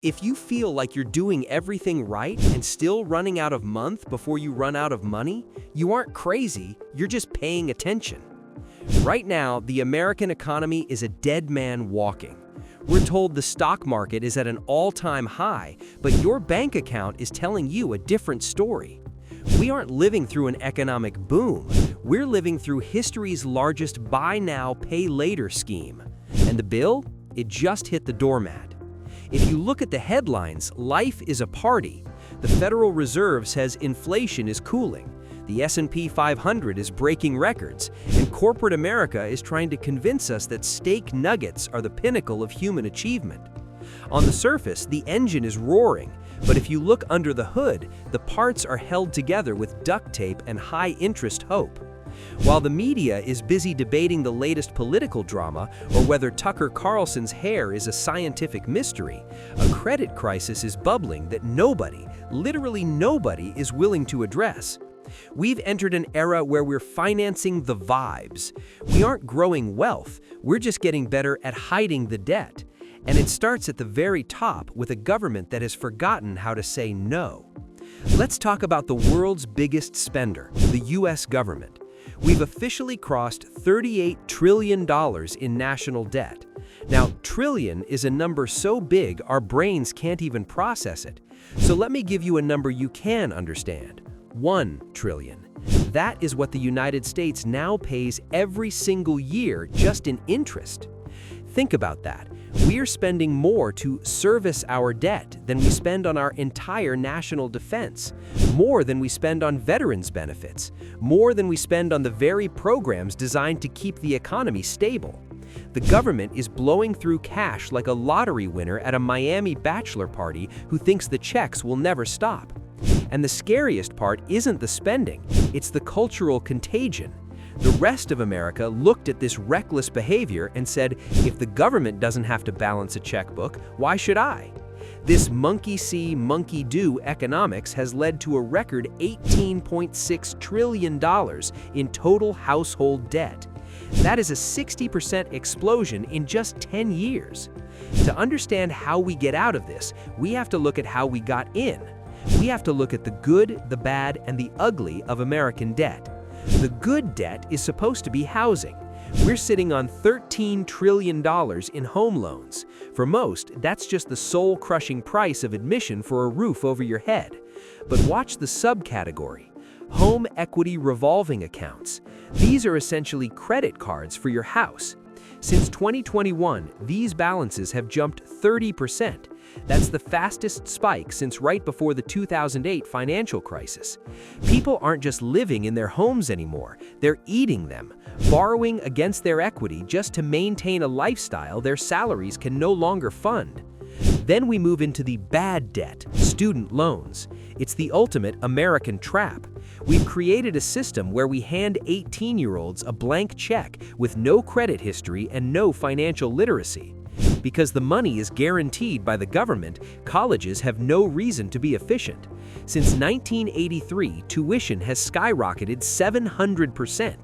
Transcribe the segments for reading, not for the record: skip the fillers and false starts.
If you feel like you're doing everything right and still running out of month before you run out of money, you aren't crazy, you're just paying attention. Right now, the American economy is a dead man walking. We're told the stock market is at an all-time high, but your bank account is telling you a different story. We aren't living through an economic boom. We're living through history's largest buy now, pay later scheme. And the bill? It just hit the doormat. If you look at the headlines, life is a party. The Federal Reserve says inflation is cooling. The S&P 500 is breaking records, and corporate America is trying to convince us that steak nuggets are the pinnacle of human achievement. On the surface, the engine is roaring, but if you look under the hood, the parts are held together with duct tape and high-interest hope. While the media is busy debating the latest political drama or whether Tucker Carlson's hair is a scientific mystery, a credit crisis is bubbling that nobody, literally nobody, is willing to address. We've entered an era where we're financing the vibes. We aren't growing wealth, we're just getting better at hiding the debt. And it starts at the very top with a government that has forgotten how to say no. Let's talk about the world's biggest spender, the US government. We've officially crossed $38 trillion in national debt. Now, trillion is a number so big our brains can't even process it. So let me give you a number you can understand. 1 trillion. That is what the United States now pays every single year just in interest. Think about that. We're spending more to service our debt than we spend on our entire national defense, more than we spend on veterans' benefits, more than we spend on the very programs designed to keep the economy stable. The government is blowing through cash like a lottery winner at a Miami bachelor party who thinks the checks will never stop. And the scariest part isn't the spending, it's the cultural contagion. The rest of America looked at this reckless behavior and said, if the government doesn't have to balance a checkbook, why should I? This monkey see, monkey do economics has led to a record $18.6 trillion in total household debt. That is a 60% explosion in just 10 years. To understand how we get out of this, we have to look at how we got in. We have to look at the good, the bad, and the ugly of American debt. The good debt is supposed to be housing. We're sitting on $13 trillion in home loans. For most, that's just the soul-crushing price of admission for a roof over your head. But watch the subcategory. Home Equity Revolving Accounts. These are essentially credit cards for your house. Since 2021, these balances have jumped 30%. That's the fastest spike since right before the 2008 financial crisis. People aren't just living in their homes anymore, they're eating them, borrowing against their equity just to maintain a lifestyle their salaries can no longer fund. Then we move into the bad debt, student loans. It's the ultimate American trap. We've created a system where we hand 18-year-olds a blank check with no credit history and no financial literacy. Because the money is guaranteed by the government, colleges have no reason to be efficient. Since 1983, tuition has skyrocketed 700%.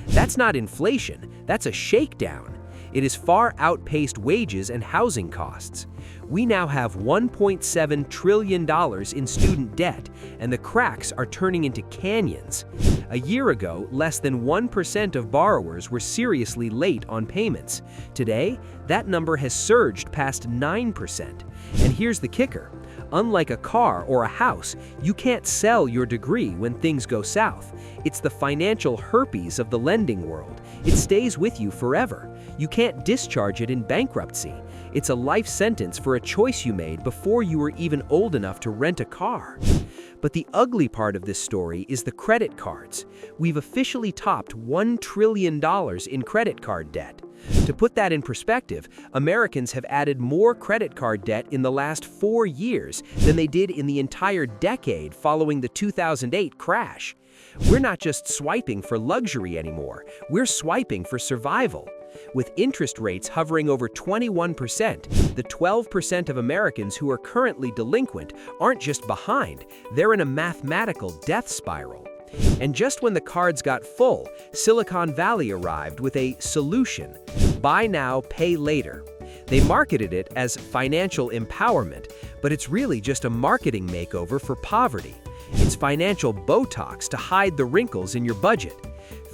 That's not inflation, that's a shakedown. It has far outpaced wages and housing costs. We now have $1.7 trillion in student debt, and the cracks are turning into canyons. A year ago, less than 1% of borrowers were seriously late on payments. Today, that number has surged past 9%. And here's the kicker. Unlike a car or a house, you can't sell your degree when things go south. It's the financial herpes of the lending world. It stays with you forever. You can't discharge it in bankruptcy. It's a life sentence for a choice you made before you were even old enough to rent a car. But the ugly part of this story is the credit cards. We've officially topped $1 trillion in credit card debt. To put that in perspective, Americans have added more credit card debt in the last 4 years than they did in the entire decade following the 2008 crash. We're not just swiping for luxury anymore, we're swiping for survival. With interest rates hovering over 21%, the 12% of Americans who are currently delinquent aren't just behind, they're in a mathematical death spiral. And just when the cards got full, Silicon Valley arrived with a solution: buy now, pay later. They marketed it as financial empowerment, but it's really just a marketing makeover for poverty. It's financial Botox to hide the wrinkles in your budget.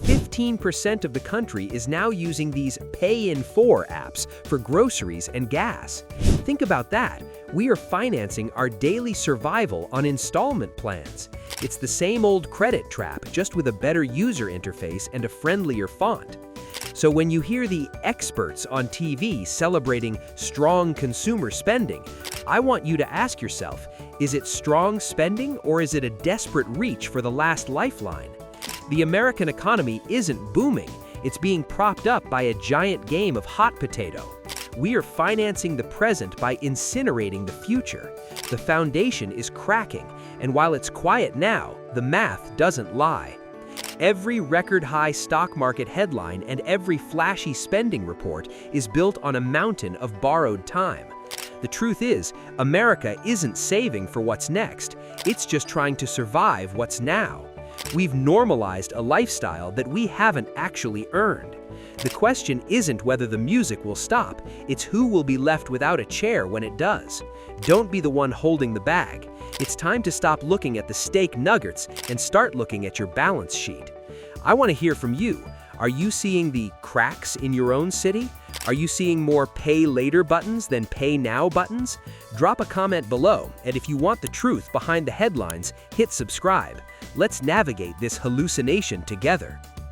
15% of the country is now using these pay-in-4 apps for groceries and gas. Think about that. We are financing our daily survival on installment plans. It's the same old credit trap, just with a better user interface and a friendlier font. So when you hear the experts on TV celebrating strong consumer spending, I want you to ask yourself, is it strong spending or is it a desperate reach for the last lifeline? The American economy isn't booming. It's being propped up by a giant game of hot potato. We are financing the present by incinerating the future. The foundation is cracking, and while it's quiet now, the math doesn't lie. Every record-high stock market headline and every flashy spending report is built on a mountain of borrowed time. The truth is, America isn't saving for what's next. It's just trying to survive what's now. We've normalized a lifestyle that we haven't actually earned. The question isn't whether the music will stop, it's who will be left without a chair when it does. Don't be the one holding the bag. It's time to stop looking at the steak nuggets and start looking at your balance sheet. I want to hear from you. Are you seeing the cracks in your own city? Are you seeing more pay later buttons than pay now buttons? Drop a comment below, and if you want the truth behind the headlines, hit subscribe. Let's navigate this hallucination together.